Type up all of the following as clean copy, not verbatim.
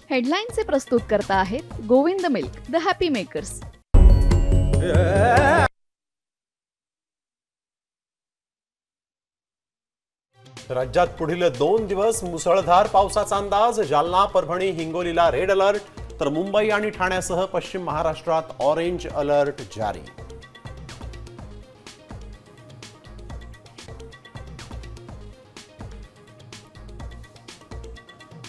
हेडलाईनचे प्रस्तुत करता आहेत Govind milk, the happy makers. राज्यात पुढील 2 दिवस मुसळधार पावसाचा अंदाज। जालना, परभणी, हिंगोलीला रेड अलर्ट, तर मुंबई आणि ठाण्यासह पश्चिम महाराष्ट्रात ऑरेंज अलर्ट जारी।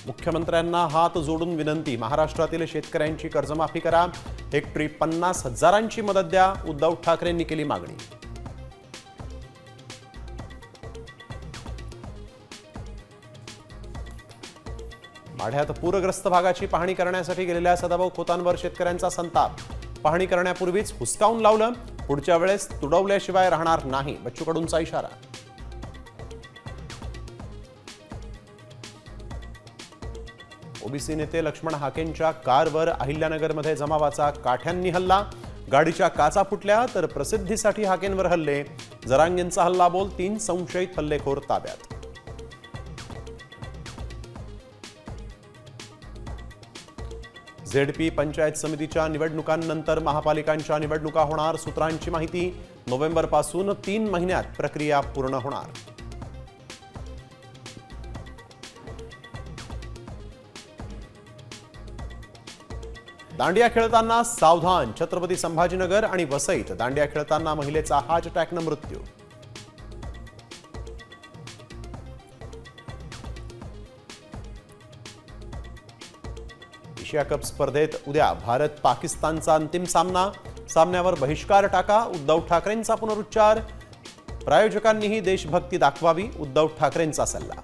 मुख्यमंत्र्यांना हात जोडून विनंती, महाराष्ट्रातील शेतकऱ्यांची कर्जमाफी करा, हेक्टरी 50,000ची मदत द्या, उद्धव ठाकरेंनी केली मागणी। माढ्यात पूरग्रस्त भागाची पाहणी करण्यासाठी गेलेल्या सदाभाऊ खोतांवर शेतकऱ्यांचा संताप। पाहणी करण्यापूर्वीच हुसकावून लावलं, पुढच्या वेळेस तुडवल्याशिवाय राहणार नाही, बच्चू कडूंचा इशारा। ओबीसी नेते लक्ष्मण हाकेंच्या कारवर अहिल्यानगरमध्ये जमावाचा काठ्यांनी हल्ला, गाडीच्या काचा फुटल्या, तर प्रसिद्धीसाठी हाकेंवर हल्ले, जरांगेंचा हल्ला बोल, 3 संशयित हल्लेखोर ताब्यात। झेडपी पंचायत समितीच्या निवडणुकांनंतर महापालिकांच्या निवडणुका होणार, सूत्रांची माहिती, नोव्हेंबरपासून 3 महिन्यात प्रक्रिया पूर्ण होणार। दांडिया खेळताना सावधान, छत्रपती संभाजीनगर आणि वसईत दांडिया खेळताना महिलेचा हार्ट अटॅकने मृत्यू। एशिया कप स्पर्धेत उद्या भारत पाकिस्तानचा अंतिम सामना, सामन्यावर बहिष्कार टाका, उद्धव ठाकरेंचा पुनरुच्चार, प्रायोजकांनीही देशभक्ती दाखवावी, उद्धव ठाकरेंचा सल्ला।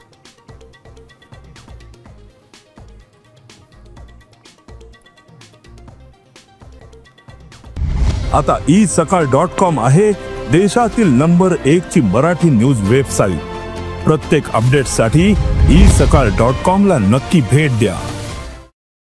आता isakal.com आहे देशातील नंबर 1 ची मराठी न्यूज वेबसाईट। प्रत्येक अपडेटसाठी isakal.com ला नक्की भेट द्या।